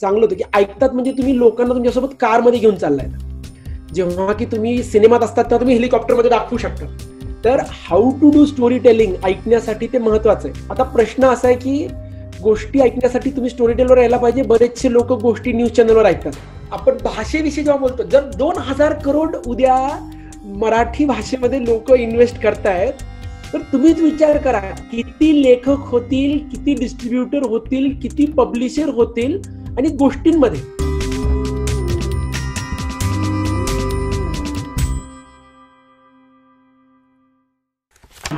चांगलं होतं की ऐकतात म्हणजे तुम्ही लोकांना तुमच्यासोबत कारमध्ये घेऊन चाललाय. जेव्हा की तुम्ही सिनेमात असतात तेव्हा तुम्ही हेलिकॉप्टरमध्ये दाखवू शकता. तर how to do story telling ऐकण्यासाठी ते महत्वाचं आहे. आता प्रश्न असा आहे की गोष्टी ऐकण्यासाठी तुम्ही स्टोरी टेलर यायला पाहिजे. बरेचसे लोक गोष्टी न्यूज चॅनलवर ऐकतात. आपण भाषेविषयी जेव्हा बोलतो, जर 2,000 करोड उद्या मराठी भाषेमध्ये लोक इन्व्हेस्ट करतायत, तर तुम्हीच विचार करा किती लेखक होतील, किती डिस्ट्रीब्युटर होतील, किती पब्लिशर होतील आणि गोष्टींमध्ये.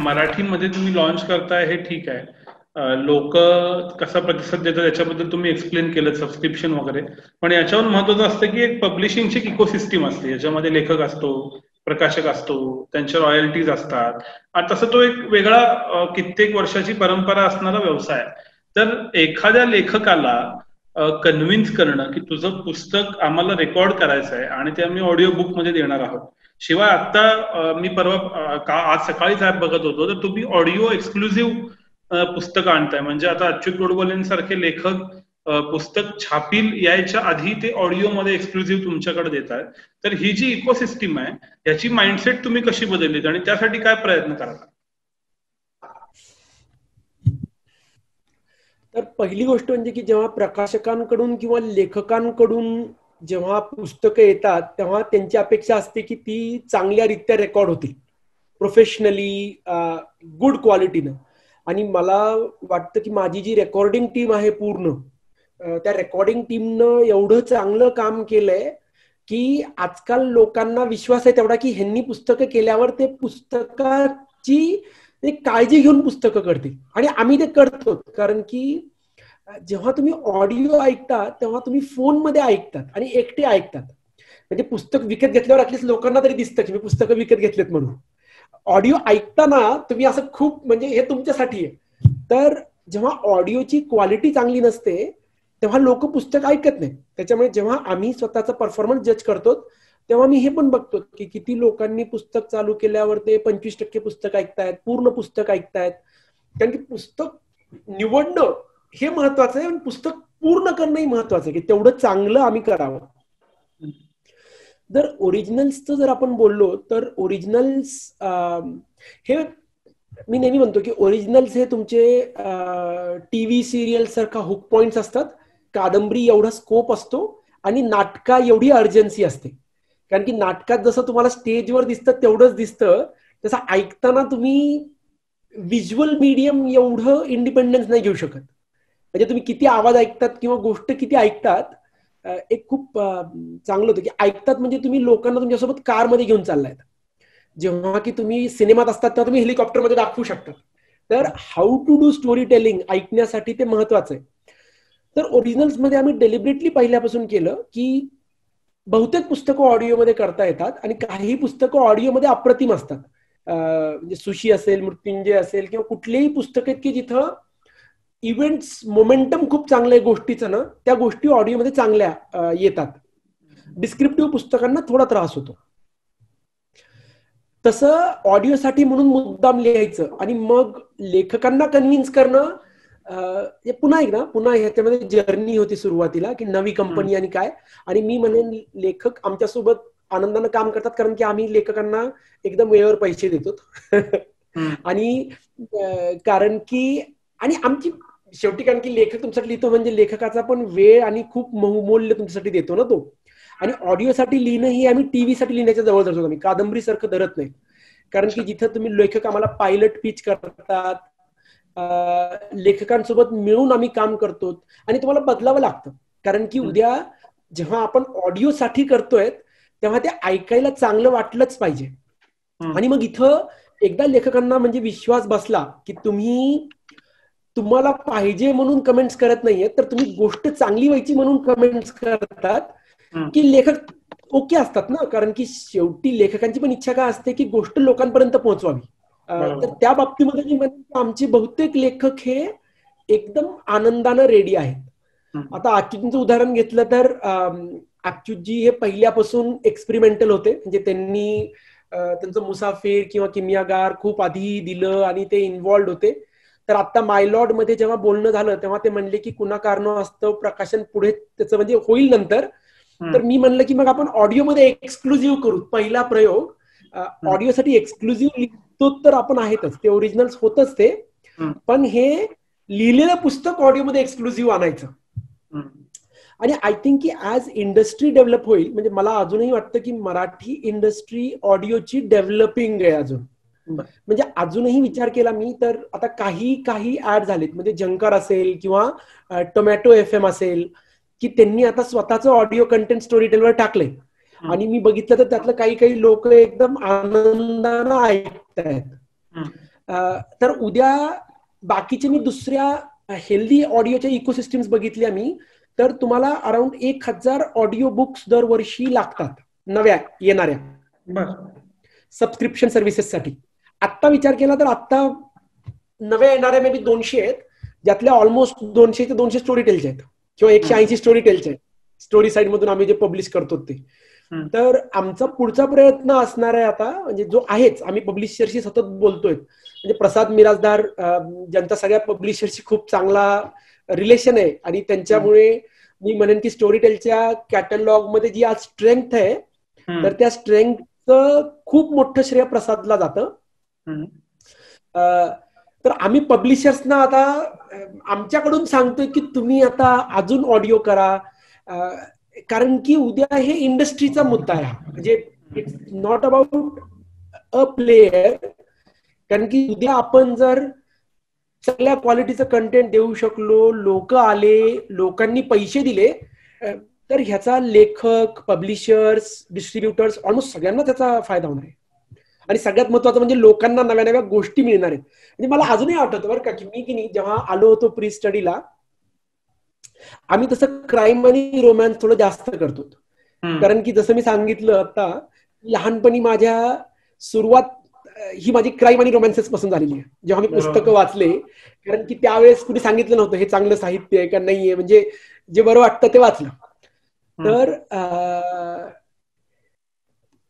मराठीमध्ये तुम्ही लॉन्च करताय हे ठीक आहे. लोक कसा प्रतिसाद देतात याच्याबद्दल तुम्ही एक्सप्लेन केलं, सबस्क्रिप्शन वगैरे. पण याच्यावर महत्वाचं असतं की एक पब्लिशिंगची इकोसिस्टीम असते, याच्यामध्ये लेखक असतो, प्रकाशक असतो, त्यांच्या रॉयल्टीज असतात. आणि तसं तो एक वेगळा कित्येक वर्षाची परंपरा असणारा व्यवसाय आहे. तर एखाद्या लेखकाला कन्व्हिन्स करणं की तुझं पुस्तक आम्हाला रेकॉर्ड करायचं आहे आणि ते आम्ही ऑडिओ बुक मध्ये देणार आहोत. शिवाय आता मी परवा आज सकाळीच ऍप बघत होतो, तर तुम्ही ऑडिओ एक्सक्लुझिव्ह पुस्तकं आणताय. म्हणजे आता अच्युत गोडबोलेंसारखे लेखक पुस्तक छापील यायच्या आधी ते ऑडिओमध्ये एक्सक्लुझिव्ह तुमच्याकडे देत आहेत. तर ही जी इकोसिस्टीम आहे याची माइंडसेट तुम्ही कशी बदललीत आणि त्यासाठी काय प्रयत्न कराल? तर पहिली गोष्ट म्हणजे की जेव्हा प्रकाशकांकडून किंवा लेखकांकडून जेव्हा पुस्तकं येतात तेव्हा त्यांची अपेक्षा असते की ती चांगल्यारीत्या रेकॉर्ड होतील, प्रोफेशनली, गुड क्वालिटीनं. आणि मला वाटतं की माझी जी रेकॉर्डिंग टीम आहे पूर्ण, त्या रेकॉर्डिंग टीमनं एवढं चांगलं काम केलंय की आजकाल लोकांना विश्वास आहे तेवढा की ह्यांनी पुस्तकं केल्यावर ते पुस्तकाची काळजी घेऊन पुस्तकं करतील. आणि आम्ही ते करतो, कारण की जेव्हा तुम्ही ऑडिओ ऐकता तेव्हा तुम्ही फोनमध्ये ऐकतात आणि एकटे ऐकतात. म्हणजे पुस्तक विकत घेतल्यावर ऍटलीस्ट लोकांना तरी दिसतं की मी पुस्तकं विकत घेतलेत म्हणून. ऑडिओ ऐकताना तुम्ही असं खूप, म्हणजे हे तुमच्यासाठी आहे. तर जेव्हा ऑडिओची क्वालिटी चांगली नसते तेव्हा लोक पुस्तक ऐकत नाही. त्याच्यामुळे जेव्हा आम्ही स्वतःचा परफॉर्मन्स जज करतो तेव्हा मी हे पण बघतो की किती लोकांनी पुस्तक चालू केल्यावर ते 25% पुस्तक ऐकतायत, पूर्ण पुस्तक ऐकतायत. कारण की पुस्तक निवडणं हे महत्वाचं आहे आणि पुस्तक पूर्ण करणंही महत्वाचं आहे की तेवढं चांगलं आम्ही करावं. जर ओरिजिनल्सचं जर आपण बोललो तर ओरिजिनल्स हे मी नेहमी म्हणतो की ओरिजिनल्स हे तुमचे टीव्ही सिरियल सारखा हुक पॉइंट्स असतात. कादंबरी एवढा स्कोप असतो आणि नाटका एवढी अर्जन्सी असते. कारण की नाटकात जसं तुम्हाला स्टेजवर दिसतं तेवढंच दिसतं, तसं ऐकताना तुम्ही व्हिज्युअल मीडियम एवढं इंडिपेंडन्स नाही घेऊ शकत. म्हणजे तुम्ही किती आवाज ऐकतात किंवा गोष्ट किती ऐकतात, एक खूप चांगलं होतं की ऐकतात म्हणजे तुम्ही लोकांना तुमच्यासोबत कारमध्ये घेऊन चाललाय. जेव्हा की तुम्ही सिनेमात असतात तेव्हा तुम्ही हेलिकॉप्टरमध्ये दाखवू शकता. तर how to do story telling ऐकण्यासाठी ते महत्वाचं आहे. तर ओरिजिनल्स मध्ये आम्ही डेलिब्रेटली पहिल्यापासून केलं की बहुतेक पुस्तकं ऑडिओमध्ये करता येतात आणि काही पुस्तकं ऑडिओमध्ये अप्रतिम असतात. म्हणजे सुशी असेल, मृत्युंजय असेल किंवा कुठलेही पुस्तक आहेत की जिथं इव्हेंट्स मोमेंटम खूप चांगलं आहे गोष्टीचं ना, त्या गोष्टी ऑडिओमध्ये चांगल्या येतात. डिस्क्रिप्टिव्ह पुस्तकांना थोडा त्रास होतो. तसं ऑडिओसाठी म्हणून मुद्दाम लिहायचं आणि मग लेखकांना कन्व्हिन्स करणं. पुन्हा ह्याच्यामध्ये जर्नी होती सुरुवातीला की नवी कंपनी आणि काय. आणि मी म्हणेन लेखक आमच्यासोबत आनंदानं काम करतात कारण की आम्ही लेखकांना एकदम वेळेवर पैसे देतो. आणि कारण की आणि आमची शेवटी, कारण की लेखक तुमच्यासाठी लिहितो म्हणजे लेखकाचा पण वेळ आणि खूप बहुमूल्य तुमच्यासाठी देतो ना तो. आणि ऑडिओसाठी लिहिणं ही आम्ही टीव्हीसाठी लिहिण्याच्या जवळ धरतो. आम्ही कादंबरी सारखं धरत नाही. कारण की जिथं तुम्ही लेखक आम्हाला पायलट पिच करतात, लेखकांसोबत मिळून आम्ही काम करतो आणि तुम्हाला बदलावं लागतं. कारण की उद्या जेव्हा आपण ऑडिओसाठी करतोय तेव्हा ते ऐकायला चांगलं वाटलंच पाहिजे. आणि मग इथं एकदा लेखकांना म्हणजे विश्वास बसला की तुम्हाला पाहिजे म्हणून कमेंट्स करत नाहीये, तर तुम्ही गोष्ट चांगली व्हायची म्हणून कमेंट्स करतात, की लेखक ओके असतात ना. कारण की शेवटी लेखकांची पण इच्छा काय असते की गोष्ट लोकांपर्यंत पोहोचवावी. तर त्या बाबतीमध्ये मी म्हणेन की आमचे बहुतेक लेखक हे एकदम आनंदानं रेडी आहेत. आता अच्युतचं उदाहरण घेतलं तर अच्युतजी हे पहिल्यापासून एक्सपेरिमेंटल होते. म्हणजे त्यांनी त्यांचं मुसाफिर किंवा किमियागार खूप आधी दिलं आणि ते इन्व्हॉल्ड होते. तर आता मायलॉर्ड मध्ये जेव्हा बोलणं झालं तेव्हा ते म्हणले की कुणा कारणास्तव प्रकाशन पुढे त्याचं म्हणजे होईल नंतर. तर मी म्हणलं की मग आपण ऑडिओमध्ये एक्सक्लुझिव्ह करू. पहिला प्रयोग ऑडिओसाठी एक्सक्लुझिव्ह लिहितो तर आपण आहेतच, ते ओरिजिनल्स होतच ते, पण हे लिहिलेलं पुस्तक ऑडिओमध्ये एक्सक्लुझिव्ह आणायचं. आणि आय थिंक की ऍज इंडस्ट्री डेव्हलप होईल, म्हणजे मला अजूनही वाटतं की मराठी इंडस्ट्री ऑडिओची डेव्हलपिंग आहे अजून. म्हणजे अजूनही विचार केला मी तर आता काही ऍड झालेत, म्हणजे जंकर असेल किंवा टोमॅटो FM असेल, की त्यांनी आता स्वतःचं ऑडिओ कंटेंट स्टोरी टेलवर टाकलंय. आणि मी बघितलं तर त्यातलं काही लोक एकदम आनंदानं ऐकतायत. तर उद्या बाकीचे मी दुसऱ्या हेल्दी ऑडिओच्या इकोसिस्टम्स बघितल्या मी, तर तुम्हाला अराउंड 1000 ऑडिओ बुक्स दरवर्षी लागतात नव्या येणाऱ्या सबस्क्रिप्शन सर्व्हिसेससाठी. आत्ता विचार केला तर आत्ता नव्या येणाऱ्या मे बी 200 आहेत, ज्यातल्या ऑलमोस्ट 200 ते 200 स्टोरी टेलच्या आहेत किंवा 180 स्टोरी टेलच्या आहेत, स्टोरी साईड मधून आम्ही जे पब्लिश करतो ते. तर आमचा पुढचा प्रयत्न असणार आहे आता, म्हणजे जो आहेच, आम्ही पब्लिशरशी सतत बोलतोय. म्हणजे प्रसाद मिराजदार ज्यांचा सगळ्या पब्लिशरशी खूप चांगला रिलेशन आहे, आणि त्यांच्यामुळे मी म्हणेन की स्टोरी टेलच्या कॅटलॉग मध्ये जी आज स्ट्रेंथ आहे, तर त्या स्ट्रेंथचं खूप मोठं श्रेय प्रसादला जातं. तर आम्ही पब्लिशर्सना आता आमच्याकडून सांगतोय की तुम्ही आता अजून ऑडिओ करा, कारण की उद्या हे इंडस्ट्रीचा मुद्दा आहे. म्हणजे it's not about a player, कारण की उद्या आपण जर चांगल्या क्वालिटीचं कंटेंट देऊ शकलो, लोक आले, लोकांनी पैसे दिले, तर ह्याचा लेखक, पब्लिशर्स, डिस्ट्रीब्युटर्स ऑलमोस्ट सगळ्यांना त्याचा फायदा होणार आहे. आणि सगळ्यात महत्वाचं म्हणजे लोकांना नव्या नव्या गोष्टी मिळणार आहेत. म्हणजे मला अजूनही आठवतं बरं का की मी की नाही जेव्हा आलो होतो प्री स्टडीला, आम्ही तसं क्राईम आणि रोमॅन्स थोडं जास्त करतो. कारण की जसं मी सांगितलं आता, लहानपणी माझ्या सुरुवात ही माझी क्राईम आणि रोमॅन्सेस पासून झालेली आहे. जेव्हा मी पुस्तकं वाचले, कारण की त्यावेळेस कुणी सांगितलं नव्हतं हे चांगलं साहित्य आहे का नाहीये, म्हणजे जे बरं वाटतं ते वाचलं. तर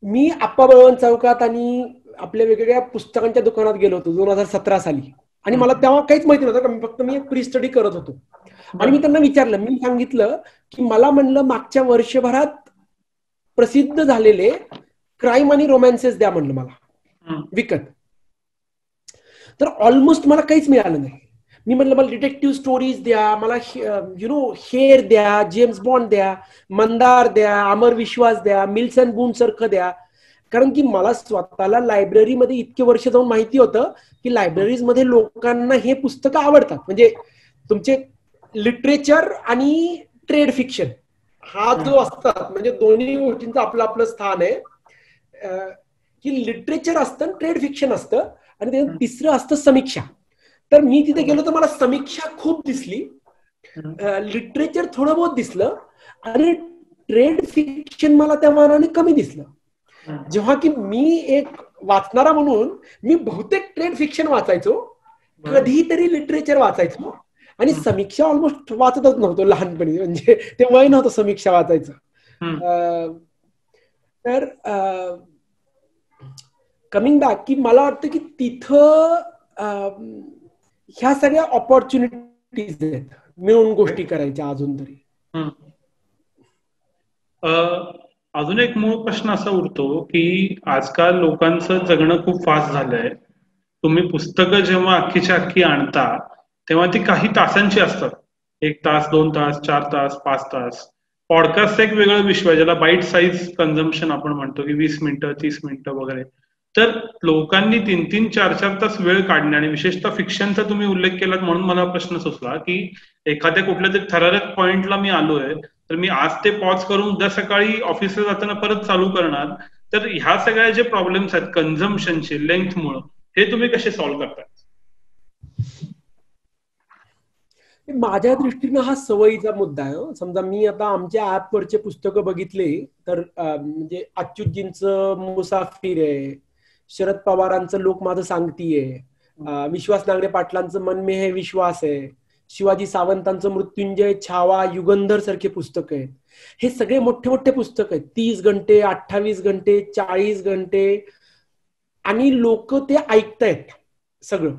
मी आप्पा बळवंत चौकात आणि आपल्या वेगवेगळ्या पुस्तकांच्या दुकानात गेलो होतो 2017 साली, आणि मला तेव्हा काहीच माहिती नव्हतं, मी फक्त एक प्री स्टडी करत होतो. आणि मी त्यांना विचारलं, मी सांगितलं की मला म्हणलं मागच्या वर्षभरात प्रसिद्ध झालेले क्राईम आणि रोमॅन्सेस द्या म्हणलं मला विकत. तर ऑलमोस्ट मला काहीच मिळालं नाही. मी म्हणलं मला डिटेक्टिव्ह स्टोरीज द्या, मला हेर द्या, जेम्स बॉन्ड द्या, मंदार द्या, अमर विश्वास द्या, मिल्सन बून सारखं द्या. कारण की मला स्वतःला लायब्ररीमध्ये इतके वर्ष जाऊन माहिती होतं की लायब्ररीज मध्ये लोकांना हे पुस्तकं आवडतात. म्हणजे तुमचे लिटरेचर आणि ट्रेड फिक्शन हा जो असतात, म्हणजे दोन्ही गोष्टींचं आपलं आपलं स्थान आहे. की लिटरेचर असतं, ट्रेड फिक्शन असतं, आणि तिसरं असतं समीक्षा. तर मी तिथे गेलो तर मला समीक्षा खूप दिसली, लिटरेचर थोडं बहुत दिसलं, आणि ट्रेड फिक्शन मला त्या मानाने कमी दिसलं. जेव्हा की मी एक वाचणारा म्हणून मी बहुतेक ट्रेड फिक्शन वाचायचो, कधीतरी लिटरेचर वाचायचो, आणि समीक्षा ऑलमोस्ट वाचतच नव्हतो लहानपणी, म्हणजे ते वय नव्हतं समीक्षा वाचायचं. तर कमिंग बॅक, की मला वाटतं की तिथं ह्या सगळ्या ऑपॉर्च्युनिटीज आहेत मिळून गोष्टी करायच्या अजून तरी. अजून एक मूळ प्रश्न असा उरतो की आजकाल लोकांचं जगणं खूप फास्ट झालंय. तुम्ही पुस्तकं जेव्हा अख्खीच्या अख्खी आणता तेव्हा ती काही तासांची असतात, 1 तास, 2 तास, 4 तास, 5 तास. पॉडकास्ट एक वेगळं विश्व आहे, ज्याला बाईट साईज कन्झम्पशन आपण म्हणतो, की 20 मिनिटं, 30 मिनिटं वगैरे. तर लोकांनी 3-3, 4-4 तास वेळ काढणे, आणि विशेषतः फिक्शनचा तुम्ही उल्लेख केलात म्हणून मला प्रश्न सुचला की एखाद्या कुठल्या तरी ठराविक पॉइंटला मी आलोय, तर मी आज ते पॉज करून उद्या सकाळी ऑफिसला जाताना परत चालू करणार. तर ह्या सगळ्या जे प्रॉब्लेम्स आहेत कन्झम्पशनचे लेंथमुळे, हे तुम्ही कसे सॉल्व्ह करताय? माझ्या दृष्टीनं हा सवयीचा मुद्दा आहे. समजा मी आता आमच्या ऍपवरचे पुस्तकं बघितले तर म्हणजे अच्युतजींचं मुसाफिर आहे, शरद पवारांचं लोक माझं सांगतीये, विश्वास नांगरे पाटलांचं मन में है विश्वास आहे, शिवाजी सावंतांचं मृत्युंजय, छावा, युगंधर सारखे पुस्तक आहेत. हे सगळे मोठे मोठे पुस्तक आहेत, 30 घंटे, 28 घंटे, 40 घंटे, आणि लोक ते ऐकतायत सगळं.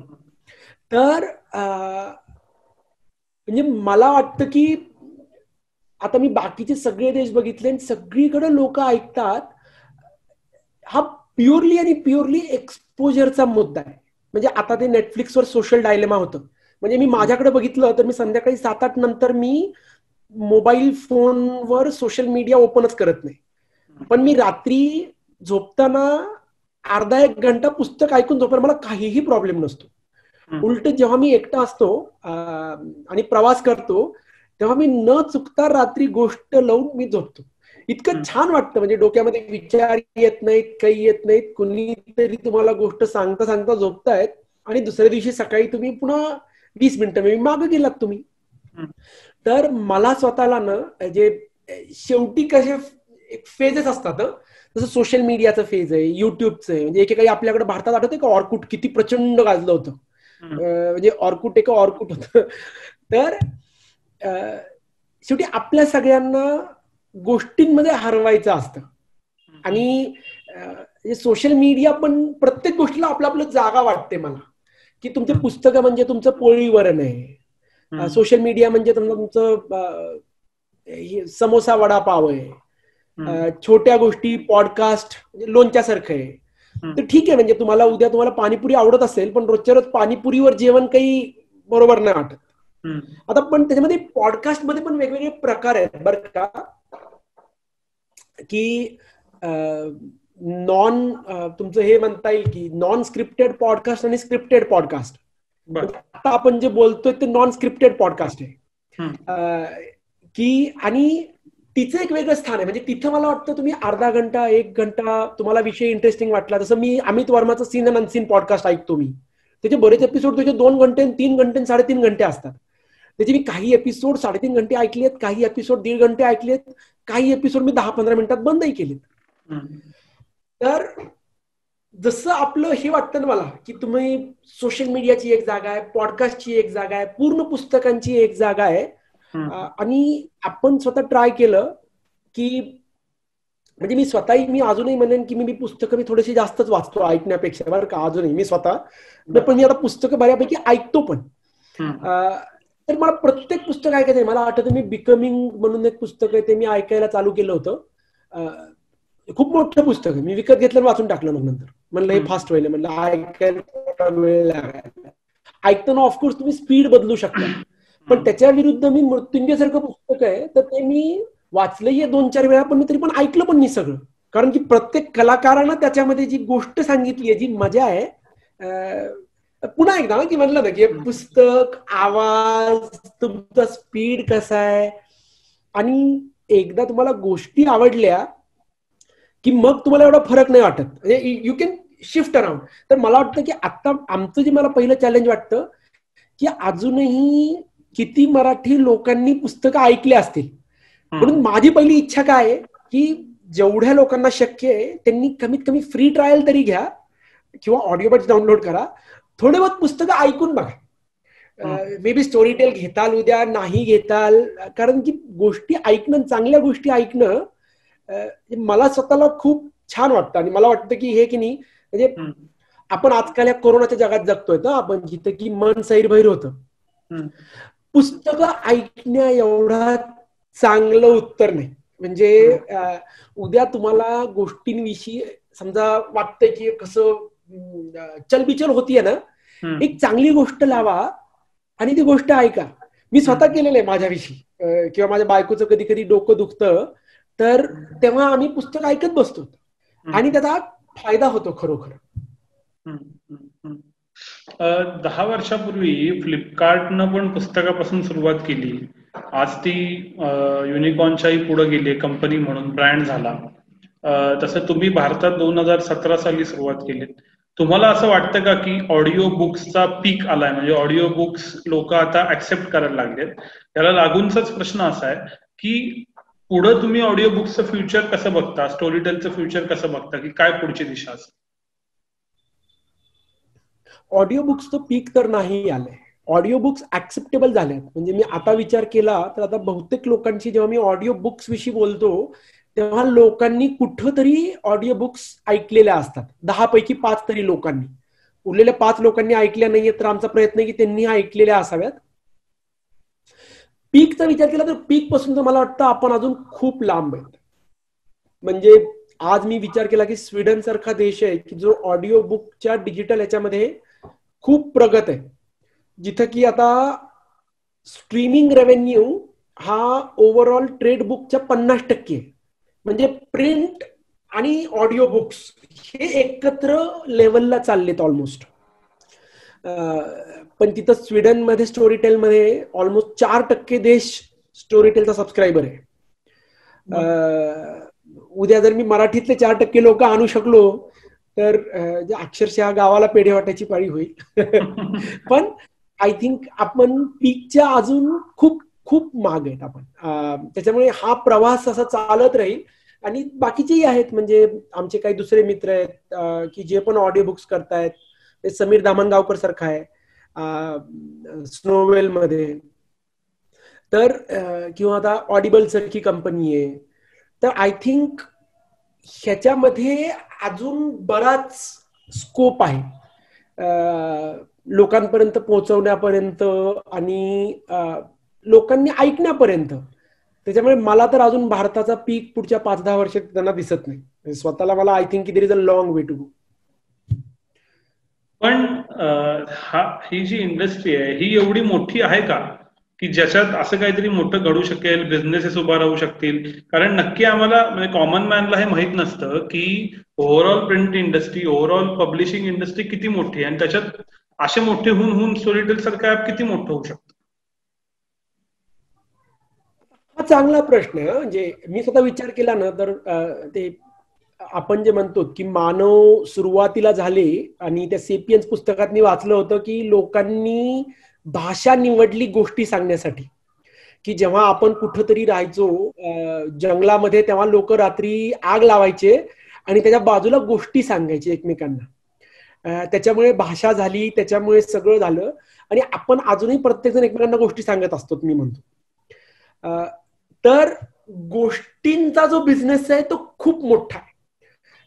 तर म्हणजे मला वाटतं की आता मी बाकीचे सगळे देश बघितले आणि सगळीकडे लोक ऐकतात. हा प्युअरली आणि प्युअरली एक्सपोजरचा मुद्दा आहे. म्हणजे आता ते नेटफ्लिक्सवर सोशल डायलेमा होतं. म्हणजे मी माझ्याकडे बघितलं तर मी संध्याकाळी 7-8 नंतर मी मोबाईल फोनवर सोशल मीडिया ओपनच करत नाही. पण मी रात्री झोपताना अर्धा 1 घंटा पुस्तक ऐकून झोपायला मला काहीही प्रॉब्लेम नसतो. उलट जेव्हा मी एकटा असतो आणि प्रवास करतो तेव्हा मी न चुकता रात्री गोष्ट लावून मी झोपतो. इतकं छान वाटतं. म्हणजे डोक्यामध्ये विचार येत नाहीत, काही येत नाहीत. कुणीतरी तुम्हाला गोष्ट सांगता सांगता झोपतायत आणि दुसऱ्या दिवशी सकाळी तुम्ही पुन्हा 20 मिनिटं मागे गेलात तुम्ही. तर मला स्वतःला ना जे शेवटी कसे फेजेस असतात, जसं सोशल मीडियाचं फेज आहे, युट्यूबचं आहे. म्हणजे एकेकाळी आपल्याकडे भारतात आठवतंय का ऑर्कुट किती प्रचंड गाजलं होतं. म्हणजे ऑर्कुट होतं. तर शेवटी आपल्या सगळ्यांना गोष्टींमध्ये हरवायचं असतं आणि सोशल मीडिया पण प्रत्येक गोष्टीला आपलं आपलं जागा वाटते मला. की तुमचं पुस्तकं म्हणजे तुमचं पोळीवरण आहे, सोशल मीडिया म्हणजे तुमचं समोसा वडापाव आहे, छोट्या गोष्टी पॉडकास्ट लोणच्यासारखं आहे. तर ठीक आहे, म्हणजे उद्या तुम्हाला पाणीपुरी आवडत असेल पण रोजच्या रोज पाणीपुरीवर जेवण काही बरोबर नाही वाटत. आता पण त्याच्यामध्ये पॉडकास्ट मध्ये पण वेगवेगळे प्रकार आहेत बरं का, की तुमचं हे म्हणता येईल की नॉन स्क्रिप्टेड पॉडकास्ट आणि स्क्रिप्टेड पॉडकास्ट. आता आपण जे बोलतोय ते नॉन स्क्रिप्टेड पॉडकास्ट आहे. की आणि तिचं एक वेगळं स्थान आहे. म्हणजे तिथं मला वाटतं तुम्ही अर्धा घंटा 1 घंटा तुम्हाला विषय इंटरेस्टिंग वाटला, जसं मी अमित वर्माचं सीन अँड अनसीन पॉडकास्ट ऐकतो. मी त्याचे बरेच एपिसोड त्याचे 2 घंटे 3 घंटे 3.5 घंटे असतात. त्याचे मी काही एपिसोड 3.5 घंटे ऐकलेत, काही एपिसोड 1.5 घंटे ऐकलेत, काही एपिसोड मी 10-15 मिनिटात बंदही केलेत. तर जसं आपलं हे वाटतं ना मला की तुम्ही सोशल मीडियाची एक जागा आहे, पॉडकास्टची एक जागा आहे, पूर्ण पुस्तकांची एक जागा आहे. आणि आपण स्वतः ट्राय केलं की म्हणजे मी अजूनही म्हणेन की मी पुस्तकं थोडीशी जास्तच वाचतो ऐकण्यापेक्षा बरं का. अजूनही मी स्वतः पण मी आता पुस्तकं बऱ्यापैकी ऐकतो पण. तर मला प्रत्येक पुस्तक ऐकायचं आहे. मला आठवतं मी बिकमिंग म्हणून एक पुस्तक आहे ते मी ऐकायला चालू केलं होतं. खूप मोठं पुस्तक आहे. मी विकत घेतलं वाचून टाकलं. मग नंतर म्हणलं हे फास्ट व्हायला, म्हणलं ऐकायला वेळ लागायला. ऐकताना ऑफकोर्स तुम्ही स्पीड बदलू शकता, पण त्याच्या विरुद्ध मी मृत्युंजय सारखं पुस्तक आहे तर ते मी वाचलंही 2-4 वेळा, पण मी तरी पण ऐकलं पण मी सगळं. कारण की प्रत्येक कलाकारानं त्याच्यामध्ये जी गोष्ट सांगितली आहे, जी मजा आहे, पुन्हा एकदा की म्हणलं ना की पुस्तक, आवाज, तुमचा स्पीड कसा आहे, आणि एकदा तुम्हाला गोष्टी आवडल्या की मग तुम्हाला एवढा फरक नाही वाटत. म्हणजे यू कॅन शिफ्ट अराउंड. तर मला वाटतं की आता आमचं जे मला पहिलं चॅलेंज वाटतं की अजूनही किती मराठी लोकांनी पुस्तकं ऐकली असतील. म्हणून माझी पहिली इच्छा काय आहे की जेवढ्या लोकांना शक्य आहे त्यांनी कमीत कमी फ्री ट्रायल तरी घ्या किंवा ऑडिओ बुक्स डाउनलोड करा, थोडे बहुत पुस्तकं ऐकून बघा. मे बी स्टोरी टेल घेताल, उद्या नाही घेताल, कारण की गोष्टी ऐकणं, चांगल्या गोष्टी ऐकणं मला स्वतःला खूप छान वाटतं. आणि मला वाटतं की हे की नाही, म्हणजे आपण आजकाल या कोरोनाच्या जगात जगतोय ना आपण, जिथं की मन सैरभैर होतं. पुस्तकं ऐकण्या एवढा चांगलं उत्तर नाही. म्हणजे उद्या तुम्हाला गोष्टींविषयी समजा वाटतंय की कसं चलबिचल होतीये ना, एक चांगली गोष्ट लावा आणि ती गोष्ट ऐका. मी स्वतः केलेलं आहे माझ्याविषयी, किंवा माझ्या बायकोचं कधी कधी डोकं दुखतं तर तेव्हा आम्ही पुस्तक ऐकत बसतो आणि त्याचा फायदा होतो खरोखर. 10 वर्षापूर्वी फ्लिपकार्टनं पण पुस्तकापासून सुरुवात केली. आज ती युनिकॉर्नच्याही पुढे गेली, कंपनी म्हणून ब्रँड झाला. तसं तुम्ही भारतात 2017 साली सुरुवात केली. तुम्हाला असं वाटतं का की ऑडिओ बुक्सचा पीक आलाय, म्हणजे ऑडिओ बुक्स लोक आता ऍक्सेप्ट करायला लागलेत? त्याला लागूनचाच प्रश्न असा आहे की पुढे तुम्ही ऑडिओ बुक्सचं फ्युचर कसं बघता, स्टोरी टेलचं फ्युचर कसं बघता, की काय पुढची दिशा असेल? ऑडिओ बुक्सचं पीक तर नाही आलंय. ऑडिओ बुक्स ऍक्सेप्टेबल झाल्यात. म्हणजे मी आता विचार केला तर आता बहुतेक लोकांशी जेव्हा मी ऑडिओ बुक्स विषयी बोलतो तेव्हा लोकांनी कुठंतरी ऑडिओ बुक्स ऐकलेल्या असतात. 10 पैकी 5 तरी लोकांनी. उरलेल्या 5 लोकांनी ऐकल्या नाहीये तर आमचा प्रयत्न आहे की त्यांनी ऐकलेल्या असाव्यात. पीकचा विचार केला तर पीक पासून तर मला वाटतं आपण अजून खूप लांब आहेत. म्हणजे आज मी विचार केला की स्वीडन सारखा देश आहे की जो ऑडिओ बुकच्या डिजिटल याच्यामध्ये खूप प्रगत आहे, जिथं की आता स्ट्रीमिंग रेव्हेन्यू हा ओव्हरऑल ट्रेड बुकच्या 50% आहे. म्हणजे प्रिंट आणि ऑडिओ बुक्स हे एकत्र लेवलला चाललेत ऑलमोस्ट. पण तिथं स्वीडनमध्ये स्टोरीटेलमध्ये ऑलमोस्ट 4% देश स्टोरीटेलचा सबस्क्रायबर आहे. उद्या जर मी मराठीतले 4% लोक आणू शकलो तर अक्षरशः गावाला पेढे वाटायची पाळी होईल. पण आय थिंक आपण पीकच्या अजून खूप खूप माग आहेत आपण. त्याच्यामुळे हा प्रवास असा चालत राहील. आणि बाकीचेही आहेत, म्हणजे आमचे काही दुसरे मित्र आहेत की जे पण ऑडिओ बुक्स करतायत. समीर दामणगावकर सारखा आहे स्नोवेल मध्ये, तर किंवा आता ऑडिबल सारखी कंपनी आहे. तर आय थिंक ह्याच्यामध्ये अजून बराच स्कोप आहे लोकांपर्यंत पोहोचवण्यापर्यंत आणि लोकांनी ऐकण्यापर्यंत. त्याच्यामुळे मला तर अजून भारताचा पीक पुढच्या 5-10 वर्षात त्यांना दिसत नाही. स्वतःला मला I think there is a long way to go. पण ही जी इंडस्ट्री आहे ही एवढी मोठी आहे का की ज्याच्यात असं काहीतरी मोठं घडू शकेल, बिझनेसेस उभा राहू शकतील? कारण नक्की आम्हाला म्हणजे कॉमन मॅनला हे माहित नसतं की overall print industry, overall publishing industry किती मोठी आहे आणि त्याच्यात असे मोठे होऊन स्टोरीटेल सारखं ऍप किती मोठं होऊ शकतं. हा चांगला प्रश्न आहे. म्हणजे मी स्वतः विचार केला ना तर ते आपण जे म्हणतो की मानव सुरुवातीला झाले आणि त्या सेपियन्स पुस्तकात मी वाचलं होतं की लोकांनी भाषा निवडली गोष्टी सांगण्यासाठी. की जेव्हा आपण कुठंतरी राहायचो जंगलामध्ये तेव्हा लोक रात्री आग लावायचे आणि त्याच्या बाजूला गोष्टी सांगायचे एकमेकांना. त्याच्यामुळे भाषा झाली, त्याच्यामुळे सगळं झालं. आणि आपण अजूनही प्रत्येक जण एकमेकांना गोष्टी सांगत असतो मी म्हणतो. तर गोष्टींचा जो बिझनेस आहे तो खूप मोठा आहे.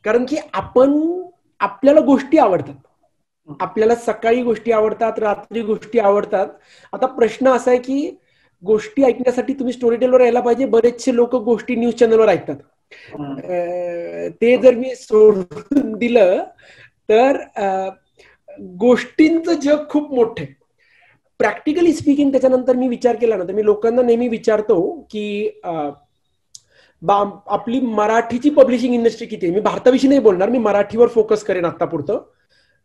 कारण की आपल्याला गोष्टी आवडतात. आपल्याला सकाळी गोष्टी आवडतात, रात्री गोष्टी आवडतात. आता प्रश्न असा आहे की गोष्टी ऐकण्यासाठी तुम्ही स्टोरीटेलवर यायला पाहिजे. बरेचसे लोक गोष्टी न्यूज चॅनलवर ऐकतात. ते जर मी सोडून दिलं तर गोष्टींचं जग खूप मोठं आहे. प्रॅक्टिकली स्पीकिंग त्याच्यानंतर मी विचार केला ना तर मी लोकांना नेहमी विचारतो की आपली मराठीची पब्लिशिंग इंडस्ट्री किती आहे. मी भारताविषयी नाही बोलणार, मी मराठीवर फोकस करेन आतापुरतं.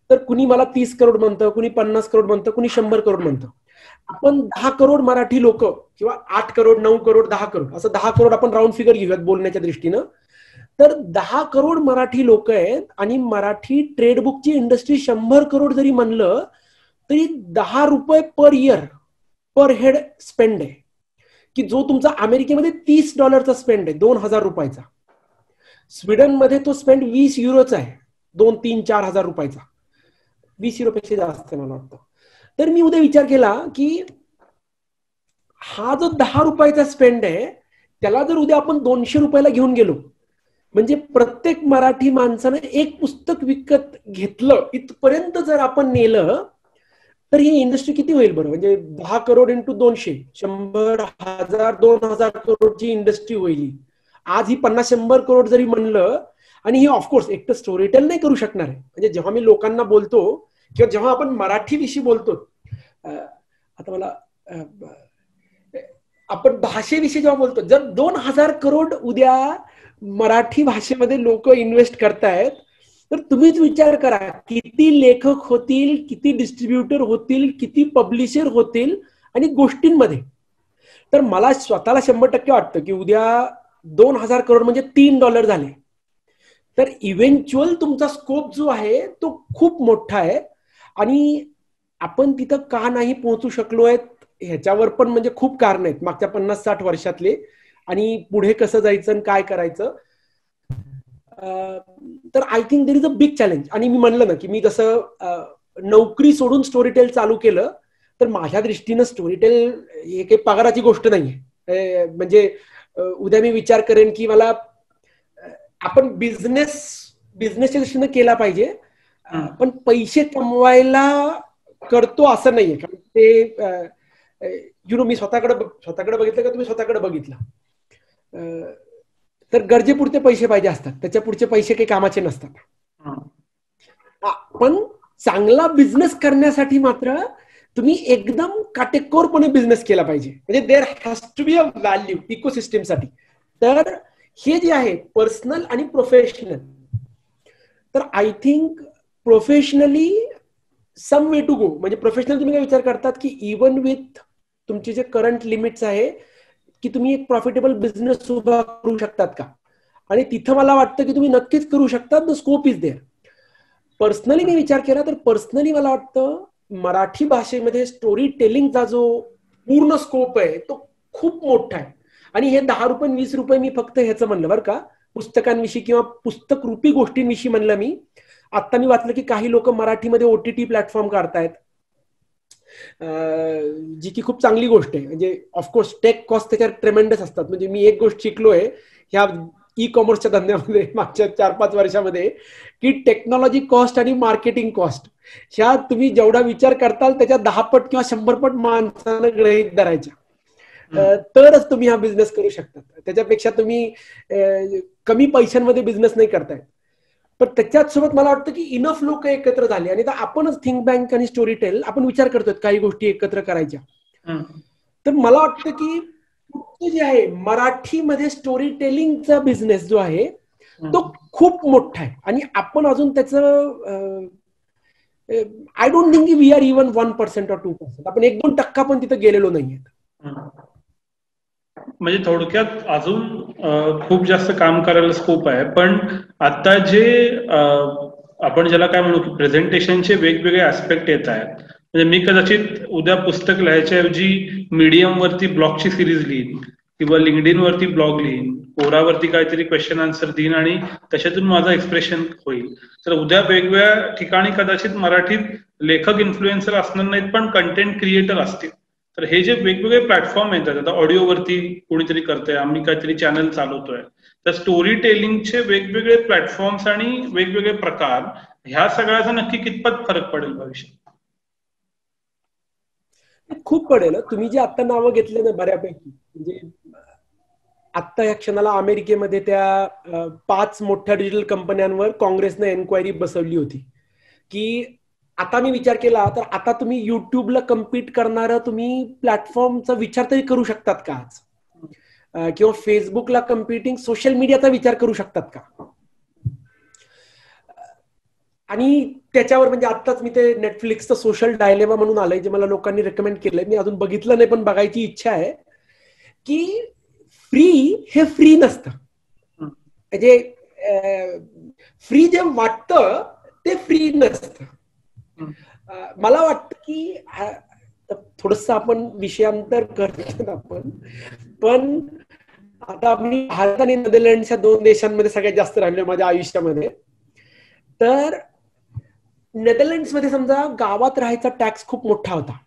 तर कुणी मला 30 करोड म्हणतं, कुणी 50 करोड म्हणतं, कुणी 100 करोड म्हणतं. आपण 10 करोड मराठी लोक किंवा 8 करोड 9 करोड 10 करोड असं 10 करोड आपण राऊंड फिगर घेऊयात बोलण्याच्या दृष्टीनं. तर 10 करोड मराठी लोक आहेत आणि मराठी ट्रेडबुकची इंडस्ट्री 100 करोड जरी म्हणलं तरी 10 रुपये per year per head spend आहे. की जो तुमचा अमेरिकेमध्ये $30 स्पेंड आहे, 2000 रुपयाचा. स्वीडनमध्ये तो स्पेंड 20 युरोचा आहे, 2, 3, 4 हजार रुपयाचा. 20 युरोपेक्षा जास्त आहे मला वाटतं. तर मी उद्या विचार केला की हा जो 10 रुपयाचा स्पेंड आहे त्याला जर उद्या आपण 200 रुपयाला घेऊन गेलो म्हणजे प्रत्येक मराठी माणसानं एक पुस्तक विकत घेतलं इथपर्यंत जर आपण नेलं तर ही इंडस्ट्री किती होईल बरं. म्हणजे 10 करोड इंटू 200, 100, 1000, 2000 करोडची इंडस्ट्री होईल. आज ही 50-100 करोड जरी म्हणलं, आणि ही ऑफकोर्स एकटं स्टोरीटेल नाही करू शकणार आहे. म्हणजे जेव्हा मी लोकांना बोलतो किंवा जेव्हा आपण मराठी विषयी बोलतो, आता मला आपण भाषेविषयी जेव्हा बोलतो, जर 2000 करोड उद्या मराठी भाषेमध्ये लोक इन्व्हेस्ट करतायत तर तुम्हीच विचार करा किती लेखक होतील, किती डिस्ट्रीब्युटर होतील, किती पब्लिशर होतील आणि गोष्टींमध्ये. तर मला स्वतःला 100% वाटतं की उद्या 2000 करोड म्हणजे $3 झाले तर इव्हेंच्युअल तुमचा स्कोप जो आहे तो खूप मोठा आहे. आणि आपण तिथं का नाही पोहोचू शकलोय ह्याच्यावर पण म्हणजे खूप कारण आहेत मागच्या 50-60 वर्षातले, आणि पुढे कसं जायचं आणि काय करायचं. तर I think there is a big challenge. आणि मी म्हणलं ना की मी जसं नोकरी सोडून स्टोरीटेल चालू केलं तर माझ्या दृष्टीनं स्टोरीटेल हे काही पगाराची गोष्ट नाहीये. म्हणजे उद्या मी विचार करेन की मला आपण बिझनेसच्या दृष्टीनं केला पाहिजे पण पैसे कमवायला करतो असं नाहीये. कारण ते मी स्वतःकडे बघितलं का तुम्ही स्वतःकडे बघितलं तर गरजेपुरते पैसे पाहिजे असतात, त्याच्या पुढचे पैसे काही कामाचे नसतात. पण चांगला बिझनेस करण्यासाठी मात्र तुम्ही एकदम काटेकोरपणे बिझनेस केला पाहिजे. म्हणजे there has to be a value इकोसिस्टीमसाठी. तर हे जे आहे पर्सनल आणि प्रोफेशनल, तर I think professionally some way to go. म्हणजे प्रोफेशनल तुम्ही काय विचार करतात की इवन विथ तुमचे जे करंट लिमिट्स आहे की तुम्ही एक प्रॉफिटेबल बिझनेस उभा करू शकतात का, आणि तिथं मला वाटतं की तुम्ही नक्कीच करू शकतात. The scope is there. Personally मी विचार केला तर पर्सनली मला वाटतं मराठी भाषेमध्ये स्टोरी टेलिंगचा जो पूर्ण स्कोप आहे तो खूप मोठा आहे. आणि हे 10 रुपये 20 रुपये मी फक्त ह्याचं म्हणलं बरं का, पुस्तकांविषयी किंवा पुस्तक रूपी गोष्टींविषयी म्हणलं मी. आता मी वाचलं की काही लोक मराठीमध्ये OTT प्लॅटफॉर्म काढतायत, जी की खूप चांगली गोष्ट आहे. म्हणजे ऑफकोर्स टेक कॉस्ट त्याच्यात ट्रेमेंडस असतात. म्हणजे मी एक गोष्ट शिकलोय ह्या ई-कॉमर्सच्या धंद्यामध्ये मागच्या 4-5 वर्षामध्ये की टेक्नॉलॉजी कॉस्ट आणि मार्केटिंग कॉस्ट ह्या तुम्ही जेवढा विचार करताल त्याच्या 10 पट किंवा 100 पट माणसानं गृहीत धरायच्या, तरच तुम्ही हा बिझनेस करू शकता. त्याच्यापेक्षा तुम्ही कमी पैशांमध्ये बिझनेस नाही करतायत. पण त्याच्याच सोबत मला वाटतं की इनफ लोक एकत्र झाले आणि आपणच थिंक बँक आणि स्टोरी टेल आपण विचार करतोय काही गोष्टी एकत्र करायच्या. तर मला वाटतं की जे आहे मराठीमध्ये स्टोरी टेलिंगचा बिझनेस जो आहे तो खूप मोठा आहे. आणि आपण अजून त्याचं I don't think we are even 1% or 2%. आपण 1-2% पण तिथे गेलेलो नाहीये. म्हणजे थोडक्यात अजून खूप जास्त काम करायला स्कोप आहे. पण आता जे आपण ज्याला काय म्हणू की प्रेझेंटेशनचे वेगवेगळे ऍस्पेक्ट येत आहेत. म्हणजे मी कदाचित उद्या पुस्तक लिहायच्या ऐवजी मीडियम वरती ब्लॉगची सिरीज लिहीन किंवा लिंक्डइन वरती ब्लॉग लिहीन, कोरावरती काहीतरी क्वेश्चन आन्सर देईन आणि त्याच्यातून माझं एक्सप्रेशन होईल. तर उद्या वेगवेगळ्या ठिकाणी कदाचित मराठीत लेखक इन्फ्लुएन्सर असणार नाहीत पण कंटेंट क्रिएटर असतील. तर हे जे वेगवेगळे प्लॅटफॉर्म येतात, आता ऑडिओवरती कोणीतरी करतंय, आम्ही काहीतरी चॅनल चालवतोय, तर स्टोरी टेलिंगचे वेगवेगळे प्लॅटफॉर्म्स आणि वेगवेगळे प्रकार, ह्या सगळ्याचा नक्की कितपत फरक पडेल भविष्यात? खूप पडेल. तुम्ही जे आता नावं घेतले ना बऱ्यापैकी, म्हणजे आता या क्षणाला अमेरिकेमध्ये त्या 5 मोठ्या डिजिटल कंपन्यांवर काँग्रेसने एन्क्वायरी बसवली होती की आता मी विचार केला तर आता तुम्ही युट्यूबला कम्पीट करणारं तुम्ही प्लॅटफॉर्मचा विचार तरी करू शकतात का आज, किंवा फेसबुकला कम्पिटिंग सोशल मीडियाचा विचार करू शकतात का. आणि त्याच्यावर म्हणजे आत्ताच मी ते नेटफ्लिक्सचं सोशल डायलेमा म्हणून आलंय जे मला लोकांनी रेकमेंड केलंय. मी अजून बघितलं नाही पण बघायची इच्छा आहे. की फ्री हे फ्री नसतं. म्हणजे फ्री जे वाटतं ते फ्री नसतं. मला वाटतं की थोडस आपण विषयांतर करतो आपण, पण आता मी भारत आणि नेदरलँड या 2 देशांमध्ये सगळ्यात जास्त राहिले माझ्या आयुष्यामध्ये. तर नेदरलँड्समध्ये समजा गावात राहायचा टॅक्स खूप मोठा होता.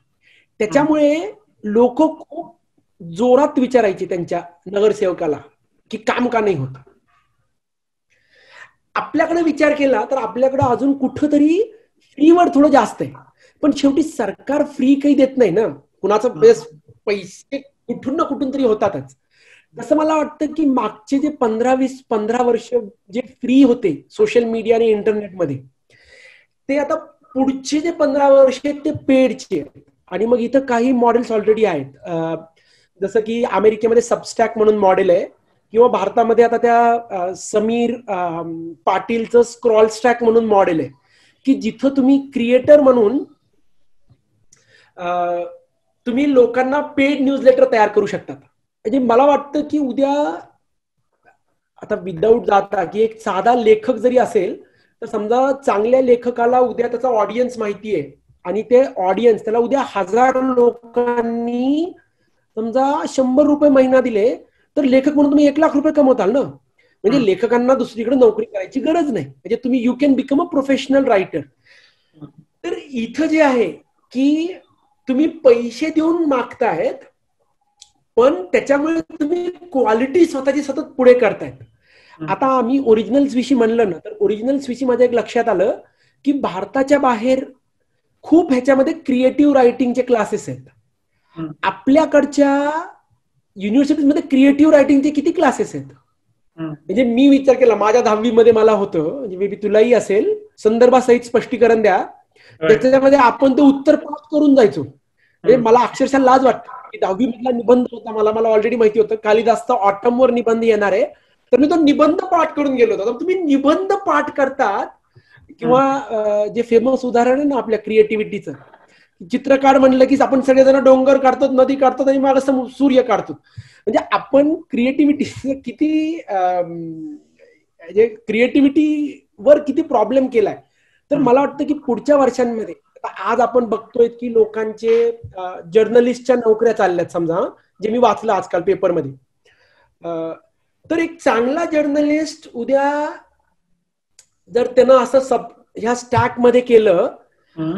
त्याच्यामुळे लोक खूप जोरात विचारायचे त्यांच्या नगरसेवकाला की काम का नाही होत. आपल्याकडे विचार केला तर आपल्याकडे अजून कुठंतरी फ्रीवर थोडं जास्त आहे. पण शेवटी सरकार फ्री काही देत नाही ना, कुणाचं पैसे कुठून ना कुठून तरी होतातच. तसं मला वाटतं की मागचे जे 15 वर्ष जे फ्री होते सोशल मीडिया आणि इंटरनेटमध्ये, ते आता पुढचे जे 15 वर्ष आहेत ते पेडचे. आणि मग इथं काही मॉडेल्स ऑलरेडी आहेत, जसं की अमेरिकेमध्ये सबस्टॅक म्हणून मॉडेल आहे, किंवा भारतामध्ये आता त्या समीर पाटीलचं स्क्रॉल स्टॅक म्हणून मॉडेल आहे की जिथं तुम्ही क्रिएटर म्हणून तुम्ही लोकांना पेड न्यूजलेटर तयार करू शकता. म्हणजे मला वाटतं की उद्या आता विदाऊट जाता की एक साधा लेखक जरी असेल तर समजा चांगल्या लेखकाला उद्या त्याचा ऑडियन्स माहिती आहे आणि ते ऑडियन्स त्याला उद्या 1000 लोकांनी समजा 100 रुपये महिना दिले तर लेखक म्हणून तुम्ही 1 लाख रुपये कमवताल ना. म्हणजे लेखकांना दुसरीकडे नोकरी करायची गरज नाही. म्हणजे तुम्ही you can become a professional writer. तर इथं जे आहे की तुम्ही पैसे देऊन मागतायत पण त्याच्यामुळे तुम्ही क्वालिटी स्वतःची सतत पुढे करतायत. आता आम्ही ओरिजिनल्स विषयी म्हणलं ना, तर ओरिजिनल्स विषयी माझ्या एक लक्षात आलं की भारताच्या बाहेर खूप ह्याच्यामध्ये क्रिएटिव्ह रायटिंगचे क्लासेस आहेत. आपल्याकडच्या युनिव्हर्सिटीमध्ये क्रिएटिव्ह रायटिंगचे किती क्लासेस आहेत? म्हणजे मी विचार केला, माझ्या 10वी मध्ये मला होतं, म्हणजे मे बी तुलाही असेल, संदर्भासहित स्पष्टीकरण द्या. त्याच्यामध्ये आपण ते उत्तर पाठ करून जायचो. म्हणजे मला अक्षरशः लाज वाटते की 10वी मधला निबंध होता, मला ऑलरेडी माहिती होतं कालिदासचा ऑटमवर निबंध येणार आहे, तर मी तो निबंध पाठ करून गेलो होतो. तुम्ही निबंध पाठ करतात, किंवा जे फेमस उदाहरण आहे ना आपल्या क्रिएटिव्हिटीचं, चित्रकार म्हणलं की आपण सगळेजण डोंगर काढतो, नदी काढतो आणि मागे सूर्य काढतो. म्हणजे आपण क्रिएटिव्हिटी किती क्रिएटिव्हिटीवर किती प्रॉब्लेम केलाय. तर मला वाटतं की पुढच्या वर्षांमध्ये, आज आपण बघतोय की लोकांचे जर्नलिस्टच्या नोकऱ्या चालल्यात समजा, जे मी वाचलं आजकाल पेपरमध्ये, तर एक चांगला जर्नलिस्ट उद्या जर त्यानं असं ह्या स्टॅक मध्ये केलं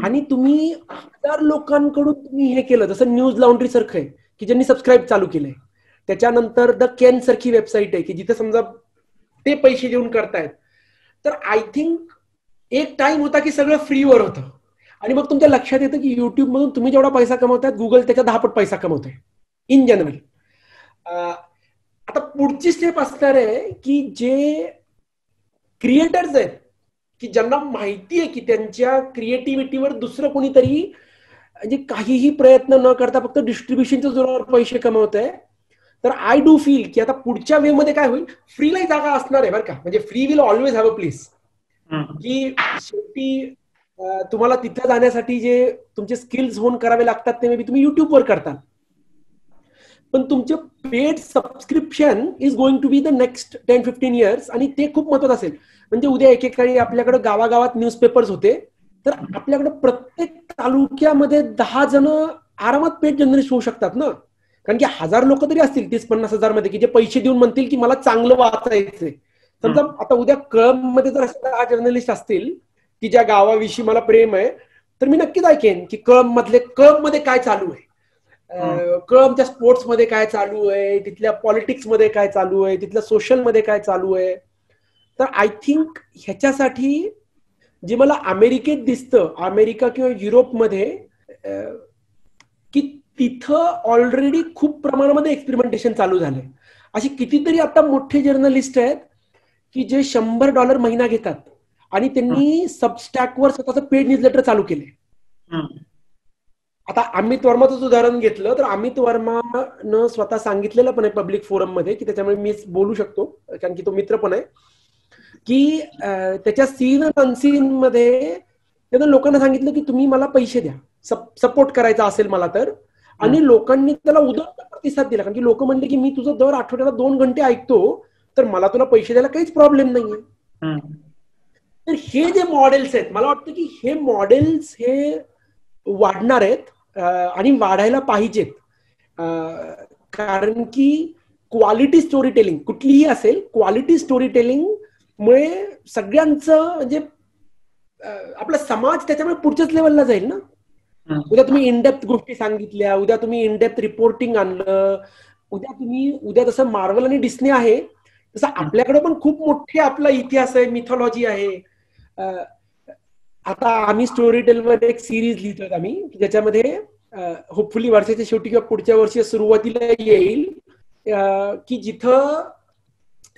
आणि तुम्ही 1000 लोकांकडून तुम्ही हे केलं, जसं न्यूज लॉन्ड्री सारखं आहे की ज्यांनी सबस्क्राईब चालू केलंय, त्याच्यानंतर द केन सारखी वेबसाईट आहे की जिथे समजा ते पैसे देऊन करतायत, तर आय थिंक एक टाइम होता की सगळं फ्रीवर होतं आणि मग तुमच्या लक्षात येतं की युट्यूब मधून तुम्ही जेवढा पैसा कमवतायत, गुगल त्याच्या 10 पट पैसा कमवतोय इन जनरल. आता पुढची स्टेप असणार आहे की जे क्रिएटर्स आहेत की ज्यांना माहिती आहे की त्यांच्या क्रिएटिव्हिटीवर दुसरं कोणीतरी म्हणजे काहीही प्रयत्न न करता फक्त डिस्ट्रीब्युशनच्या जोरावर पैसे कमवत आहे, तर आय डू फील की आता पुढच्या वे मध्ये काय होईल, फ्रीलाही जागा असणार आहे बरं का. म्हणजे free will always have a place, की शेवटी तुम्हाला तिथे जाण्यासाठी जे तुमचे स्किल्स होऊन करावे लागतात ते मे बी तुम्ही युट्यूबवर करता, पण तुमचे paid subscription is going to be the next 10-15 years, आणि ते खूप महत्वाचं असेल. म्हणजे उद्या एकेकाळी आपल्याकडे गावागावात न्यूजपेपर्स होते, तर आपल्याकडे प्रत्येक तालुक्यामध्ये 10 जण आरामात पेड जर्नलिस्ट होऊ शकतात ना, कारण की 1000 लोक तरी असतील 30-50 हजार मध्ये की जे पैसे देऊन म्हणतील की मला चांगलं वाचायचंय. समजा आता उद्या कळंब मध्ये जर 10 जर्नलिस्ट असतील की ज्या गावाविषयी मला प्रेम आहे, तर मी नक्कीच ऐकेन की कळंब मध्ये काय चालू आहे, कळंबच्या स्पोर्ट्स मध्ये काय चालू आहे, तिथल्या पॉलिटिक्स मध्ये काय चालू आहे, तिथल्या सोशल मध्ये काय चालू आहे. तर आय थिंक ह्याच्यासाठी जे मला अमेरिकेत दिसतं, अमेरिका किंवा युरोपमध्ये, की तिथं ऑलरेडी खूप प्रमाणामध्ये एक्सपेरिमेंटेशन चालू झालंय. अशी कितीतरी आता मोठे जर्नलिस्ट आहेत की जे $100 महिना घेतात आणि त्यांनी सबस्टॅकवर स्वतःचं पेड न्यूजलेटर चालू केले. आता अमित वर्माचं उदाहरण घेतलं तर अमित वर्मानं स्वतः सांगितलेलं पण आहे पब्लिक फोरम मध्ये, की त्याच्यामुळे मी बोलू शकतो कारण की तो मित्र पण आहे, की त्याच्या सीन अनसीन मध्ये त्यानं लोकांना सांगितलं की तुम्ही मला पैसे द्या, सपोर्ट करायचा असेल मला तर, आणि लोकांनी त्याला उदाहरण प्रतिसाद दिला. कारण की लोक म्हणले की मी तुझं दर आठवड्याला 2 घंटे ऐकतो, तर मला तुला पैसे द्यायला काहीच प्रॉब्लेम नाहीये. तर हे जे मॉडेल्स आहेत, मला वाटतं की हे मॉडेल्स हे वाढणार आहेत आणि वाढायला पाहिजेत, कारण की क्वालिटी स्टोरी टेलिंग कुठलीही असेल, क्वालिटी स्टोरी टेलिंग मुळे सगळ्यांचं म्हणजे आपला समाज त्याच्यामुळे पुढच्याच लेवलला जाईल ना. उद्या तुम्ही इनडेप्थ गोष्टी सांगितल्या, उद्या तुम्ही इनडेप्थ रिपोर्टिंग आणलं, उद्या जसं मार्वल आणि डिस्नी आहे तसं आपल्याकडे पण खूप मोठे आपला इतिहास आहे, मिथॉलॉजी आहे. आता आम्ही स्टोरी टेलवर एक सिरीज लिहितोय आम्ही, ज्याच्यामध्ये होपफुली वर्षाच्या शेवटी किंवा पुढच्या वर्षी सुरुवातीला येईल, की जिथं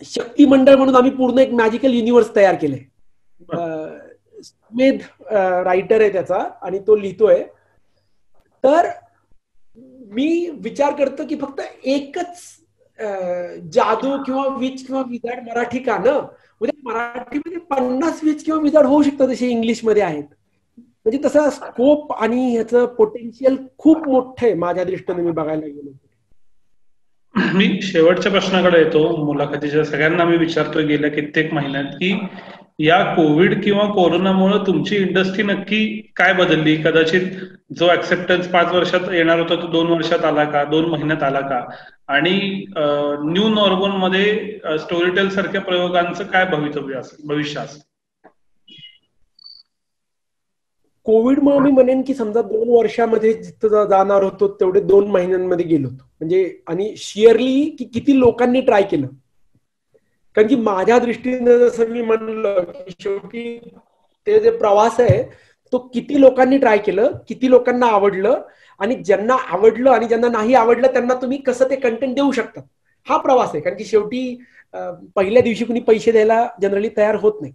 शक्ती मंडळ म्हणून आम्ही पूर्ण एक मॅजिकल युनिव्हर्स तयार केलंय. सुमेध रायटर आहे त्याचा आणि तो लिहितोय. तर मी विचार करतो की फक्त एकच जादू किंवा विच किंवा विजार्ड मराठी का न, उद्या मराठीमध्ये 50 विच किंवा विजार्ड होऊ शकतात जसे इंग्लिशमध्ये आहेत. म्हणजे तसा स्कोप आणि ह्याचं पोटेन्शियल खूप मोठं आहे माझ्या दृष्टीने मी बघायला गेलो. मी शेवटच्या प्रश्नाकडे येतो. मुलाखतीच्या सगळ्यांना मी विचारतोय गेल्या कित्येक महिन्यात की या कोविड किंवा कोरोनामुळे तुमची इंडस्ट्री नक्की काय बदलली? कदाचित जो ऍक्सेप्टन्स 5 वर्षात येणार होता तो 2 वर्षात आला का, 2 महिन्यात आला का? आणि न्यू नॉर्मल मध्ये स्टोरीटेल सारख्या प्रयोगांचं काय भविष्य असेल? कोविडमुळे मी म्हणेन की समजा 2 वर्षामध्ये जिथं जाणार होतो तेवढे 2 महिन्यांमध्ये गेलो होतो. म्हणजे आणि शिअरली की किती लोकांनी ट्राय केलं. कारण की माझ्या दृष्टीने जसं मी म्हणलं की शेवटी ते जे प्रवास आहे तो किती लोकांनी ट्राय केलं, किती लोकांना आवडलं, आणि ज्यांना आवडलं आणि ज्यांना नाही आवडलं त्यांना तुम्ही कसं ते कंटेंट देऊ शकता, हा प्रवास आहे. कारण की शेवटी पहिल्या दिवशी कुणी पैसे द्यायला जनरली तयार होत नाही.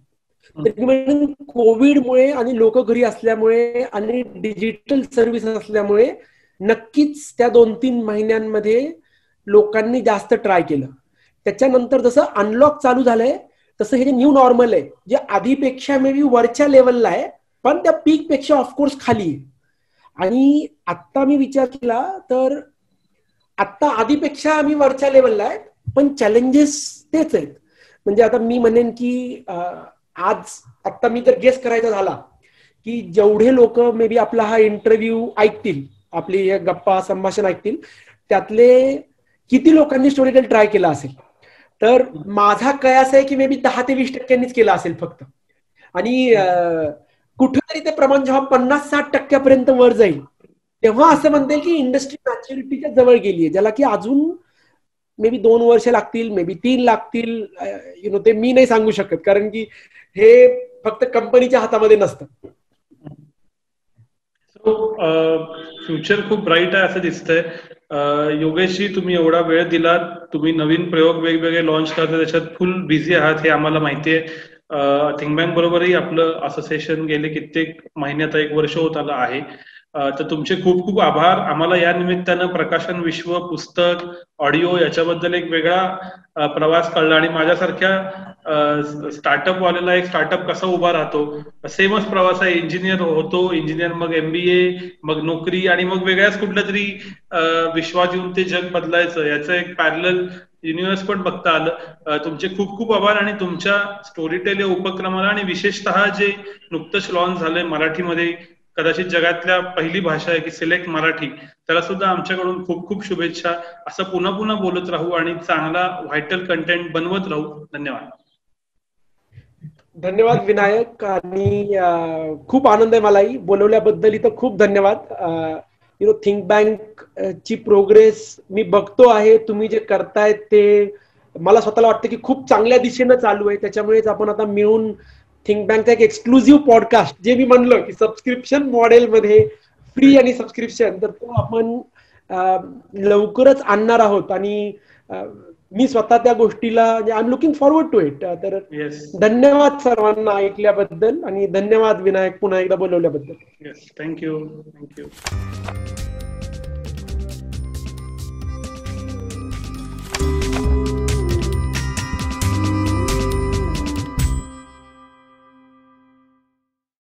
तर कोविडमुळे आणि लोक घरी असल्यामुळे आणि डिजिटल सर्व्हिस असल्यामुळे नक्कीच त्या 2-3 महिन्यांमध्ये लोकांनी जास्त ट्राय केलं. त्याच्यानंतर जसं अनलॉक चालू झालंय तसं हे जे न्यू नॉर्मल आहे, जे आधीपेक्षा मे बी वरच्या लेवलला आहे पण त्या पीक पेक्षा ऑफकोर्स खाली आहे. आणि आत्ता मी विचार केला तर आत्ता आधीपेक्षा आम्ही वरच्या लेवलला आहे, पण चॅलेंजेस तेच आहेत. म्हणजे आता मी म्हणेन की आज आत्ता मी जर गेस करायचा झाला की जेवढे लोक मे बी आपला हा इंटरव्ह्यू ऐकतील, आपली गप्पा संभाषण ऐकतील, त्यातले किती लोकांनी स्टोरी टेल ट्राय केला असेल, तर माझा कयास आहे की मे बी 10 ते 20% केला असेल फक्त. आणि कुठेतरी ते प्रमाण जेव्हा 50-60% वर जाईल तेव्हा असं म्हणता येईल की इंडस्ट्री मॅच्युरिटीच्या जवळ गेली आहे, ज्याला की अजून मे बी 2 वर्ष लागतील, मे बी 3 लागतील, ते मी नाही सांगू शकत, कारण की हे फक्त कंपनीच्या हातामध्ये नसतं. फ्युचर खूप ब्राईट आहे असं दिसतंय. योगेशजी, तुम्ही एवढा वेळ दिलात, तुम्ही नवीन प्रयोग वेगवेगळे लॉन्च करता, त्याच्यात फुल बिझी आहात हे आम्हाला माहिती आहे. थिंकबँक बरोबरही आपलं असोसिएशन गेले कित्येक महिन्यात 1 वर्ष होत आलं आहे. तर तुमचे खूप खूप आभार. आम्हाला या निमित्तानं प्रकाशन विश्व, पुस्तक, ऑडिओ याच्याबद्दल एक वेगळा प्रवास कळला, आणि माझ्यासारख्या स्टार्टअप वाल्याला एक स्टार्टअप कसा उभा राहतो सेमच प्रवास आहे. इंजिनियर होतो, इंजिनियर मग MBA, मग नोकरी, आणि मग वेगळ्याच कुठल्या तरी विश्वात येऊन ते जग बदलायचं, याचं एक पॅरलल युनिव्हर्स पण बघता आलं. तुमचे खूप खूप आभार. आणि तुमच्या स्टोरी टेल या उपक्रमाला, आणि विशेषतः जे नुकतंच लॉन्च झालंय मराठीमध्ये, कदाचित जगातल्या पहिली भाषा आहे की सिलेक्ट मराठी, त्याला सुद्धा आमच्याकडून खूप खूप शुभेच्छा. असं पुन्हा पुन्हा बोलत राहू आणि चांगला व्हायटल कंटेंट बनवत राहू. धन्यवाद. धन्यवाद विनायक, आणि खूप आनंद आहे मलाही बोलवल्याबद्दल. इथं खूप धन्यवाद. थिंक बँक ची प्रोग्रेस मी बघतो आहे, तुम्ही जे करतायत ते मला स्वतःला वाटतं की खूप चांगल्या दिशेनं चालू आहे. त्याच्यामुळेच आपण आता मिळून थिंक बँकचा एक एक्सक्लुझिव्ह पॉडकास्ट, जे मी म्हणलं की सबस्क्रिप्शन मॉडेलमध्ये फ्री आणि सबस्क्रिप्शन, तर तो आपण लवकरच आणणार आहोत. आणि मी स्वतः त्या गोष्टीला I am looking forward to it. तर धन्यवाद सर्वांना ऐकल्याबद्दल, आणि धन्यवाद विनायक पुन्हा एकदा बोलवल्याबद्दल. थँक्यू.